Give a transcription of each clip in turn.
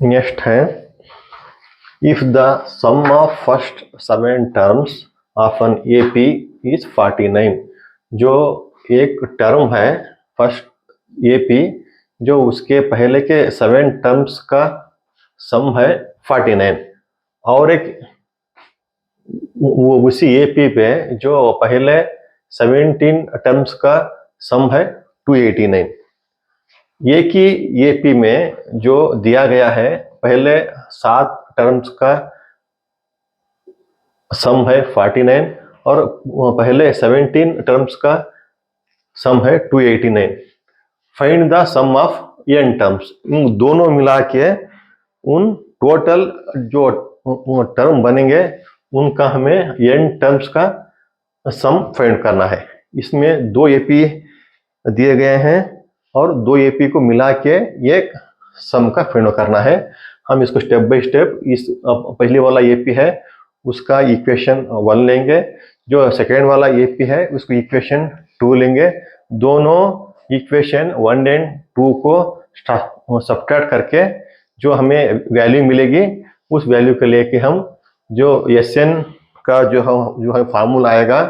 Next है, if the sum of first 7 terms of an AP is 49, जो एक term है फर्स्ट एपी, जो उसके पहले के 7 टर्म्स का सम है 49, और एक वो उसी एपी पे जो पहले 17 टर्म्स का सम है 289। ये कि एपी में जो दिया गया है पहले 7 टर्म्स का सम है 49 और पहले 17 टर्म्स का सम है 289। Find the sum of n terms, इन दोनों मिला के उन टोटल जो टर्म बनेंगे उनका हमें एन टर्म्स का सम फाइंड करना है। इसमें 2 एपी दिए गए हैं और 2 एपी को मिला के एक सम का फाइंड करना है। हम इसको स्टेप बाय स्टेप, इस पहले वाला एपी है उसका इक्वेशन 1 लेंगे, जो सेकेंड वाला एपी है उसको इक्वेशन 2 लेंगे। दोनों इक्वेशन 1 एंड 2 को सब्ट्रैक्ट करके जो हमें वैल्यू मिलेगी उस वैल्यू को लेके हम जो एस एन का जो फार्मूला आएगा,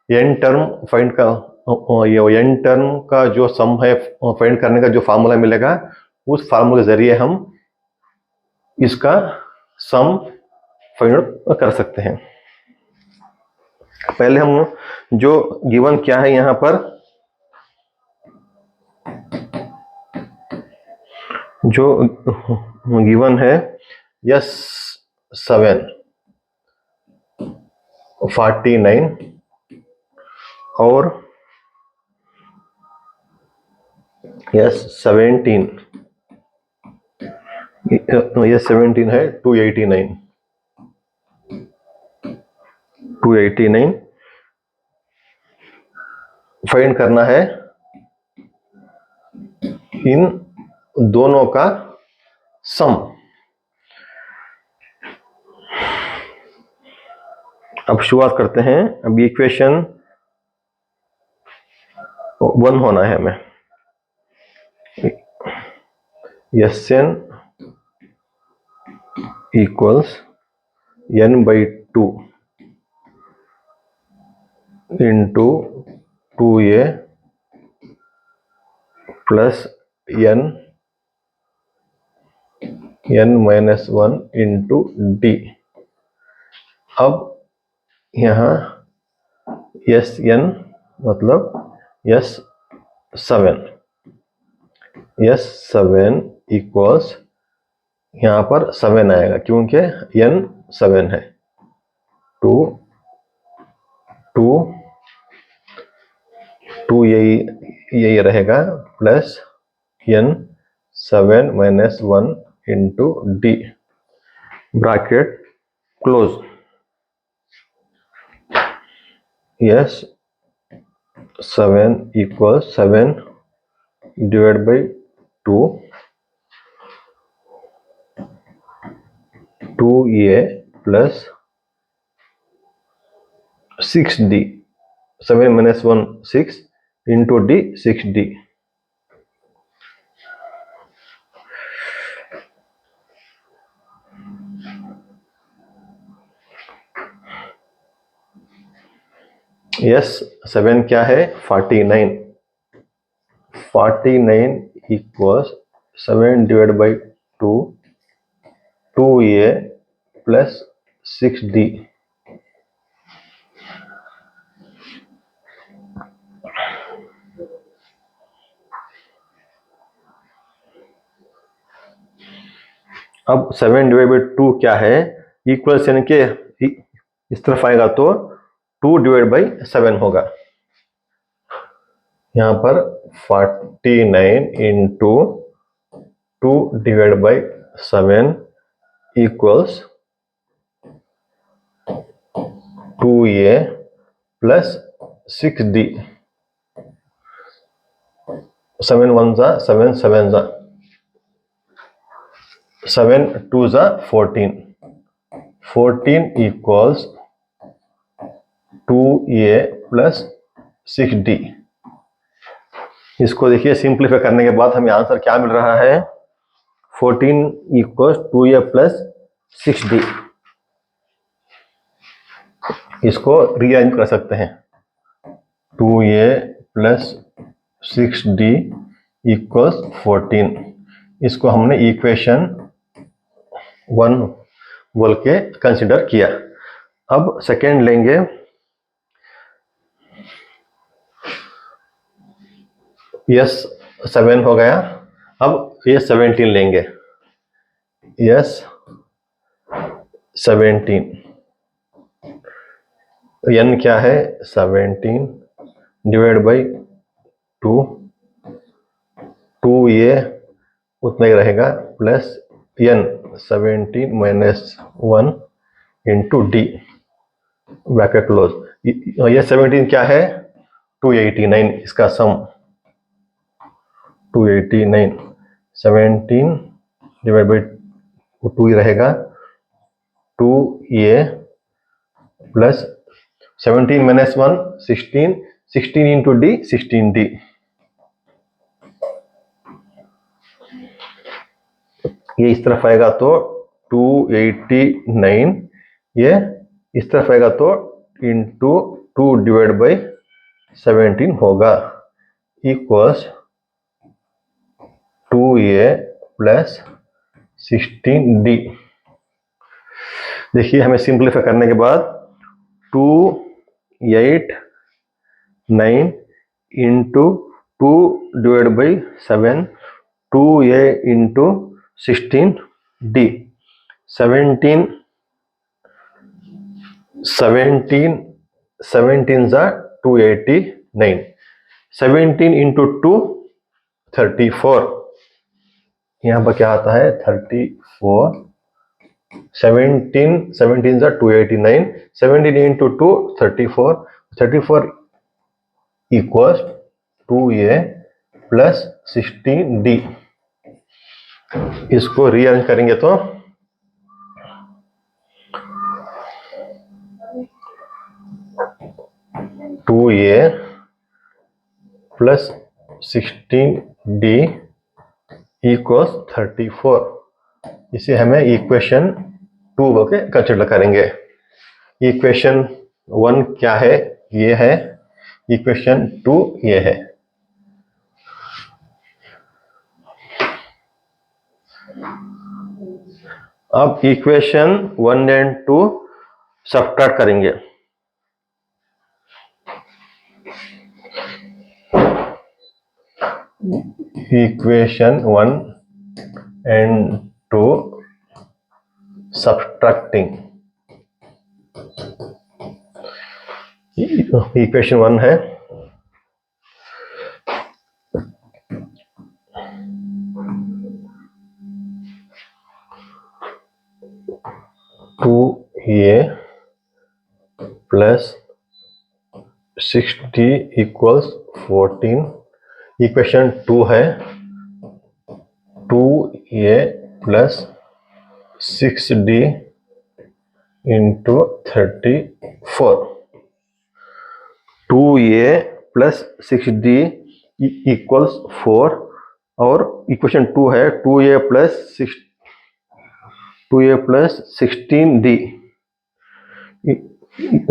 एन टर्म फाइंड का, ये एन टर्म का जो सम है फाइंड करने का जो फार्मूला मिलेगा उस फार्मूले जरिए हम इसका सम फाइंड कर सकते हैं। पहले हम जो गिवन क्या है यहां पर, जो गिवन है यस 7 49 और यस 17, यस 17 है 289 फाइंड करना है इन दोनों का सम। अब शुरुआत करते हैं। अब इक्वेशन 1 होना है हमें, S n equals n/2 into 2a plus n-1 into d। अब यहाँ एस एन मतलब S7 इक्वल्स यहाँ पर 7 आएगा क्योंकि n 7 है। 2 यही रहेगा plus n7 - 1 into d, bracket close. S7 equals 7 divide by 2a plus 6d, 7 - 1 6 into d 6d। S7 क्या है 49 equals 7 divide by 2a plus 6d। अब 7 डिवाइड बाई 2 क्या है, इक्वल्स यानी कि इस तरफ आएगा तो 2 डिवाइड बाई 7 होगा। यहाँ पर 49 into 2 divide by 7 equals 2a plus 6d। 7 1 जा 7 7 जा 7 2 जा 14 इक्वल्स 2a प्लस 6d। इसको देखिए सिंप्लीफाई करने के बाद हमें आंसर क्या मिल रहा है, 14 इक्वल्स 2a प्लस 6d। इसको रीअरेंज कर सकते हैं। 2a plus 6d equals 14। इसको हमने इक्वेशन 1 बोल के कंसिडर किया। अब सेकेंड लेंगे, यस 7 हो गया। अब ये 17 लेंगे, यस 17, n क्या है 17 डिवाइड बाई 2, 2a उतना ही रहेगा plus n 17 minus 1 into D bracket close. ये 17 क्या है 289, इसका सम 289, 17 डिवाइड बाई 2 ही रहेगा 2a plus 17 minus 1 16, 16 into D 16d। ये इस तरफ आएगा तो 289, ये इस तरफ आएगा तो इंटू 2 डिवाइड बाई 17 होगा इक्वल्स 2a प्लस 16d। देखिए हमें सिंप्लीफाई करने के बाद 289 into 2 divide by 7, 2a into 16d, 17 जा 289, 17 इंटू 2 34, यहाँ पर क्या आता है 34, 17 जा 289, 17 into 2 34, 34 equals 2a plus 16d। इसको रीअरेंज करेंगे तो 2a प्लस 16d इक्वल्स 34। इसे हमें इक्वेशन 2 बोल के कंसिडर करेंगे। इक्वेशन 1 क्या है, ये है, इक्वेशन 2 ये है। अब इक्वेशन 1 एंड 2 सब्ट्रैक्ट करेंगे। Equation 1 and 2 subtracting. इक्वेशन 1 है 2a प्लस 60 इक्वल्स 14। इक्वेशन 2 है 2a plus 6d into 34। 2a plus 6d equals 4 और इक्वेशन 2 है 2a plus 16d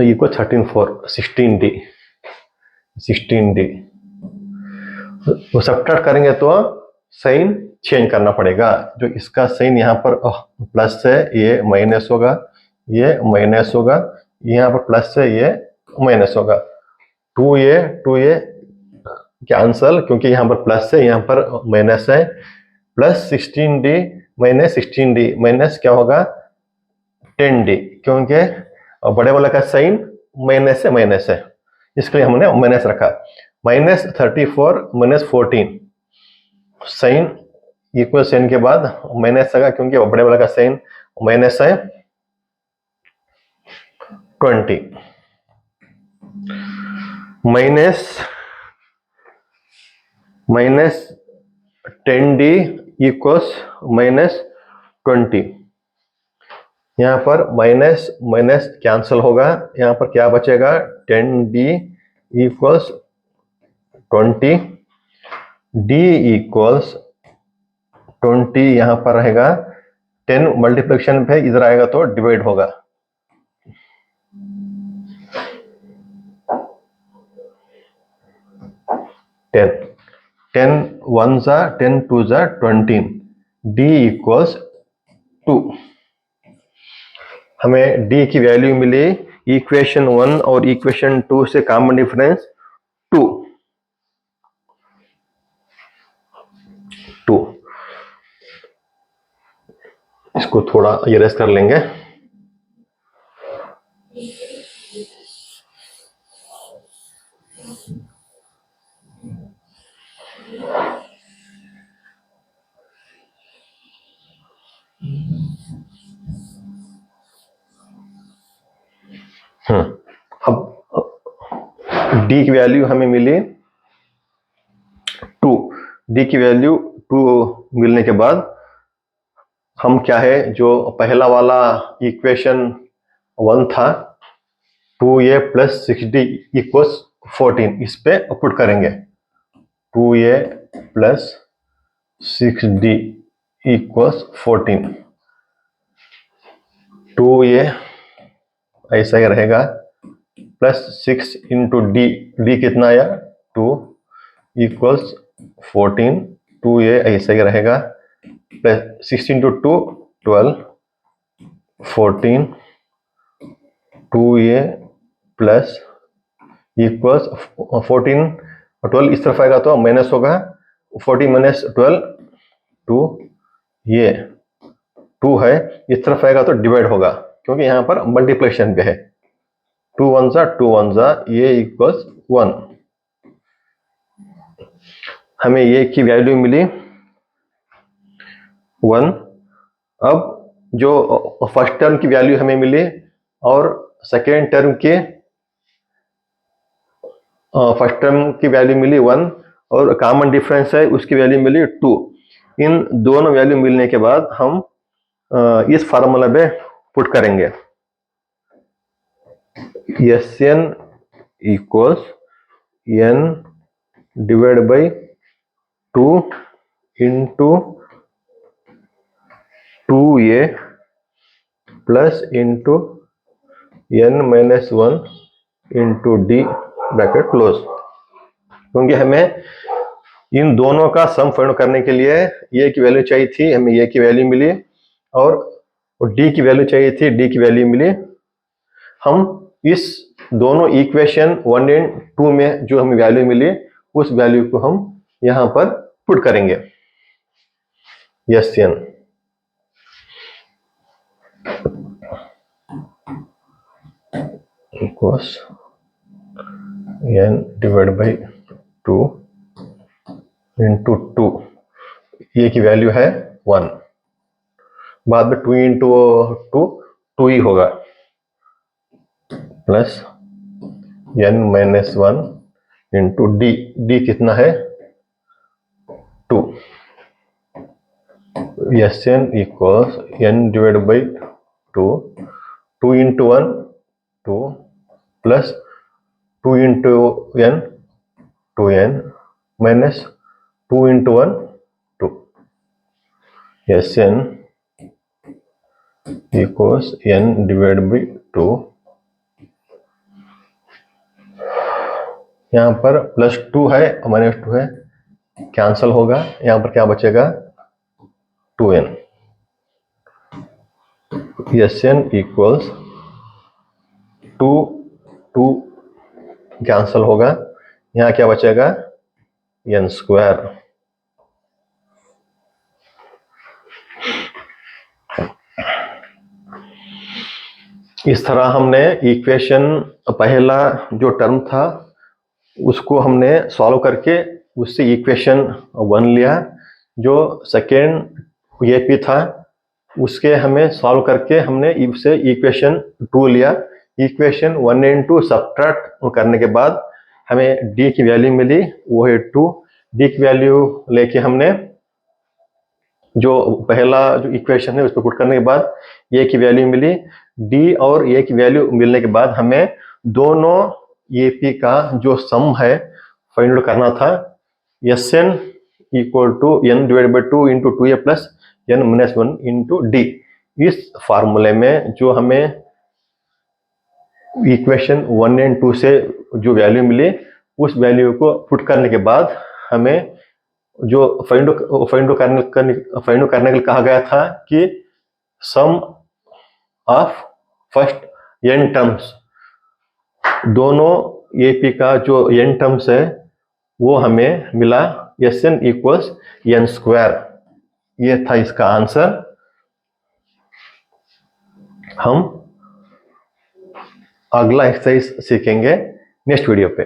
equal 13 4 16d। वो सब्ट्रैक्ट करेंगे तो साइन चेंज करना पड़ेगा। जो इसका साइन यहाँ पर प्लस है ये माइनस होगा, ये माइनस होगा, यहाँ पर प्लस है ये माइनस होगा। 2a कैंसल क्योंकि यहाँ पर प्लस है यहाँ पर माइनस है, plus 16d minus 16d minus क्या होगा 10d, क्योंकि बड़े वाला का साइन माइनस है, इसके लिए हमने माइनस रखा। Minus 34 minus 14 sign equal sign के बाद माइनस आएगा क्योंकि बड़े वाला का साइन माइनस है 20 माइनस 10d इक्वल्स माइनस 20। यहाँ पर माइनस माइनस कैंसिल होगा, यहाँ पर क्या बचेगा 10d इक्वल्स 20, d इक्वल्स 20 यहाँ पर रहेगा, 10 मल्टीप्लिकेशन पे इधर आएगा तो डिवाइड होगा। टेन 1 जा 10 2 जा 20, d इक्वल्स 2। हमें d की वैल्यू मिली इक्वेशन 1 और इक्वेशन 2 से कॉमन डिफरेंस 2। इसको थोड़ा इरेज कर लेंगे। अब d की वैल्यू हमें मिली 2। d की वैल्यू 2 मिलने के बाद हम क्या है, जो पहला वाला इक्वेशन 1 था 2a प्लस 6d इक्वल्स 14, इस पे पुट करेंगे। 2a plus 6d equals 14। 2a ऐसा ही रहेगा प्लस 6 इंटू डी, कितना आया 2 इक्वल्स 14। 2a ऐसा ही रहेगा plus 6 into 2 12, 14। 2a plus equals 14 और 12 इस तरफ आएगा तो माइनस होगा, 14 माइनस 12 2, ये 2 है, इस तरफ आएगा तो डिवाइड होगा क्योंकि यहाँ पर मल्टीप्लिकेशन पे है। 2 1 जा ये इक्वल्स 1। हमें ये की वैल्यू मिली 1। अब जो फर्स्ट टर्म की वैल्यू हमें मिली और सेकेंड टर्म के फर्स्ट टर्म की वैल्यू मिली 1 और कॉमन डिफरेंस है उसकी वैल्यू मिली 2। इन दोनों वैल्यू मिलने के बाद हम इस फार्मूला पे पुट करेंगे। Sn equals n divide by 2 into 2a plus into n minus 1 into D bracket close. क्योंकि हमें इन दोनों का सम फाइंड करने के लिए ये की वैल्यू चाहिए थी, हमें ये की वैल्यू मिली, और डी की वैल्यू चाहिए थी, डी की वैल्यू मिली। हम इस दोनों इक्वेशन 1 एंड 2 में जो हमें वैल्यू मिली उस वैल्यू को हम यहां पर पुट करेंगे। Sn equals n divide by 2 into 2, ये की वैल्यू है 1। बाद में 2 इंटू 2 ही होगा, plus n minus 1 into D कितना है 2। Sn equals n divide by 2 into 1 2 plus 2 into n 2n minus 2 into 1 2। Sn equals n divide by 2, यहाँ पर प्लस 2 है माइनस 2 है, कैंसल होगा, यहाँ पर क्या बचेगा 2n। Sn इक्वल्स 2 कैंसल होगा, यहाँ क्या बचेगा n स्क्वायर। इस तरह हमने इक्वेशन पहला जो टर्म था उसको हमने सॉल्व करके उससे इक्वेशन 1 लिया, जो सेकेंड एपी था उसके हमें सॉल्व करके हमने इससे इक्वेशन 2 लिया। इक्वेशन 1 एंड 2 सब्ट्रैक्ट करने के बाद हमें डी की वैल्यू मिली, वो है 2। डी की वैल्यू लेके हमने जो पहला जो इक्वेशन है उस पर पुट करने के बाद ए की वैल्यू मिली। डी और ए की वैल्यू मिलने के बाद हमें दोनों एपी का जो सम है फाइंड आउट करना था। Sn equal to n divide by 2 into 2a plus n minus 1 into d. इस फार्मूले में जो हमें इक्वेशन 1 एंड 2 से जो वैल्यू मिली, उस वैल्यू को पुट करने के बाद हमें जो फाइंड करने के लिए कहा गया था कि सम ऑफ फर्स्ट n टर्म्स, दोनों एपी का जो n टर्म्स है वो हमें मिला Sn इक्वल्स n स्क्वायर। ये था इसका आंसर। हम अगला एक्सरसाइज सीखेंगे नेक्स्ट वीडियो पे।